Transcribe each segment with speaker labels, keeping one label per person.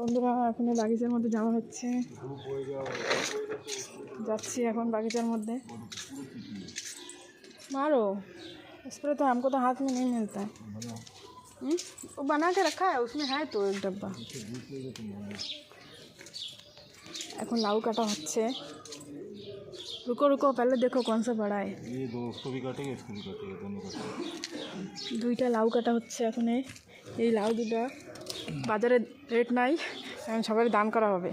Speaker 1: বন্ধুরা এখন বাগিচার মধ্যে যাওয়া হচ্ছে, যাচ্ছি এখন বাগিচার মধ্যে। मारो स्प्रे तो हमको तो हाथ में नहीं मिलता है। वो बना के रखा है, उसमें है तो एक डब्बा। এখন লাউ কাটা হচ্ছে। रुको रुको पहले देखो कौन सा बड़ा है।
Speaker 2: ये दो उसको भी काटेंगे, इसको भी काटेंगे, दोनों काटेंगे।
Speaker 1: দুইটা লাউ কাটা হচ্ছে এখন। এই লাউ দুটা বাজারে রেট নাই, এখন সবার দান করা হবে।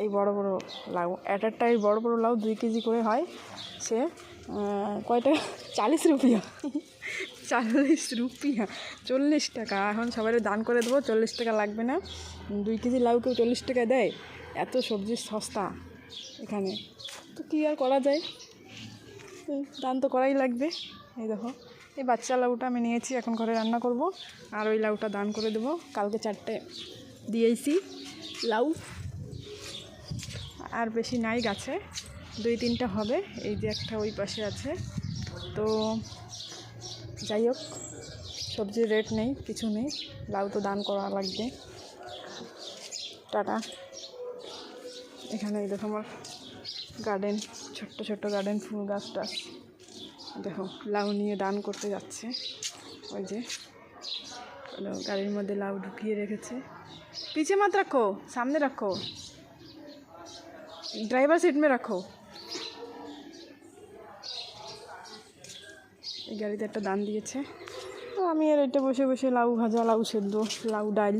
Speaker 1: এই বড় বড় লাউ একটা এই বড় বড় লাউ 2 কেজি করে হয়। সে কয়টা 40 রুপিয়া 40 রুপিয়া 40 টাকা। এখন সবাই দান করে দেবো, 40 টাকা লাগবে না। 2 কেজি লাউ কেউ 40 টাকা দেয়? এত সবজি সস্তা এখানে, তো কী আর করা যায়, দান তো করাই লাগবে। এই দেখো এই বাচ্চা লাউটা আমি নিয়েছি, এখন ঘরে রান্না করব। আর ওই লাউটা দান করে দেবো। কালকে 4টে দিয়েছি লাউ, আর বেশি নাই গাছে, 2-3টা হবে। এই যে একটা ওই পাশে আছে। তো যাই হোক, সবজির রেট নেই, কিছু নেই, লাউ তো দান করা লাগবে। টাটা। এখানে এই দেখো আমার গার্ডেন, ছোট্ট ছোট্ট গার্ডেন, ফুল গাছ টাছ। দেখো লাউ নিয়ে দান করতে যাচ্ছে। ওই যে গাড়ির মধ্যে লাউ ঢুকিয়ে রেখেছে। পিছে मत रखो, सामने रखो, ड्राइवर सीट में रखो। এই গাড়িতে একটা দান দিয়েছে। তো আমি আর এটা বসে বসে লাউ ভাজা, লাউ সেদ্ধ, লাউ ডাল,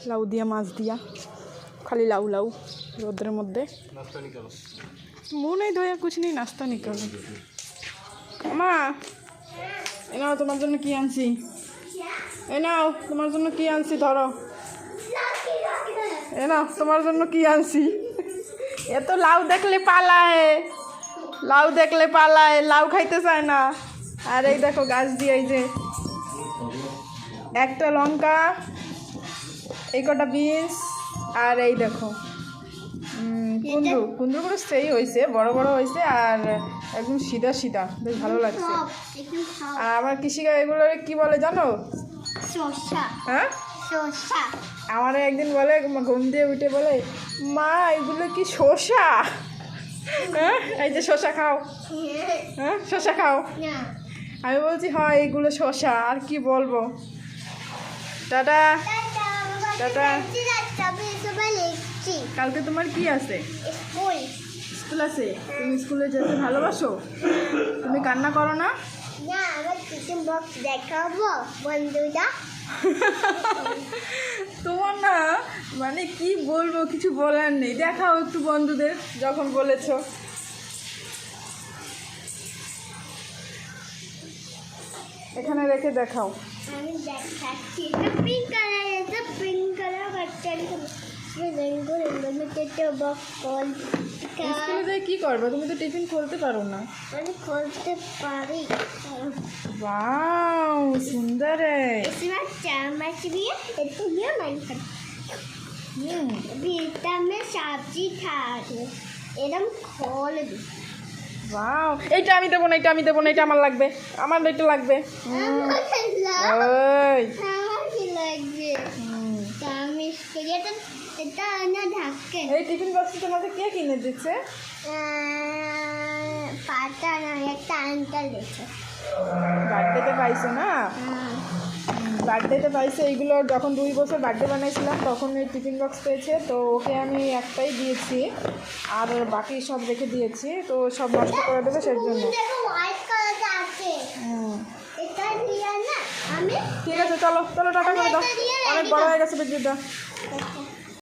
Speaker 1: লাউ দিয়া মাছ দিয়া, খালি লাউ লাউ রোদ্রের মধ্যে। মুँह नहीं धोया, कुछ नहीं, नाश्ता नहीं करो। মা এ নাও তোমার জন্য কি আনছি, এ নাও তোমার জন্য কি আনছি, ধরো। এ নাও তোমার জন্য কি আনছি। এ তো লাউ দেখলে পালায়, লাউ দেখলে পালায়, লাউ খাইতে চায় না। আর এই দেখো গাছ দিয়ে এই যে একটা লঙ্কা, এই কটা বিনস, আর এই দেখো কুন্দরু। কুন্দরুগুলো সেই হয়েছে, বড় বড় হয়েছে, আর একদম সিধা সিধা, বেশ ভালো লাগছে। আর আমার কৃষিকা এগুলো কি বলে জানো? হ্যাঁ, আমার একদিন বলে, ঘুম দিয়ে উঠে বলে, মা এগুলো কি শসা? হ্যাঁ, এই যে শসা খাও, হ্যাঁ শসা খাও। আমি বলছি হয় এগুলো শসা, আর কি বলবো। Tata tata. কালকে তোমার কি আছে? স্কুল আছে। তুমি স্কুলে যেতে ভালোবাসো? তুমি কান্না করো না?
Speaker 3: দেখাবো বন্ধুরা।
Speaker 1: তোমার না মানে কি বলবো, কিছু বলার নেই। দেখাও একটু বন্ধুদের যখন বলেছো। এখানে রেখে দেখাও।
Speaker 3: আমি দেখাচ্ছি, পিঙ্ক কালার, এটা পিঙ্ক কালার বাচ্চা
Speaker 1: স্কুলে যাই কি করবে? তুমি তো টিফিন খুলতে পারো না।
Speaker 3: আমি খুলতে পারি।
Speaker 1: वाओ सुंदर है।
Speaker 3: इसमें चम्मच भी है, इसको ये नहीं कर। बीटा में सब्जी था, एकदम खोल दी।
Speaker 1: वाओ এইটা আমি দেব না, এটা আমি দেব না, এটা আমার লাগবে, আমার এটা লাগবে। ওই
Speaker 3: আমার কি লাগবে? আমি इसको এটা না ঢাকে।
Speaker 1: এই টিফিন বক্স তোমাকে কে কিনে দিচ্ছে?
Speaker 3: পাতা না, একটা আঙ্কেল দিচ্ছে।
Speaker 1: বার্থডেতে পাইছো না? বার্থডেতে পাইছে। এইগুলো যখন 2 বছর বার্থডে বানাইছিলাম তখন এই টিফিন বক্স পেয়েছে, তো ওকে আমি একটাই দিয়েছি, আর বাকি সব রেখে দিয়েছি। তো সব নষ্ট করে দেবে সেই জন্য।
Speaker 3: হোয়াইট কালারটা আছে, এটা দিয়ে না আমি।
Speaker 1: ঠিক আছে, চলো চলো টাটা করে দাও, অনেক বড় হয়ে গেছে ভিডিওটা।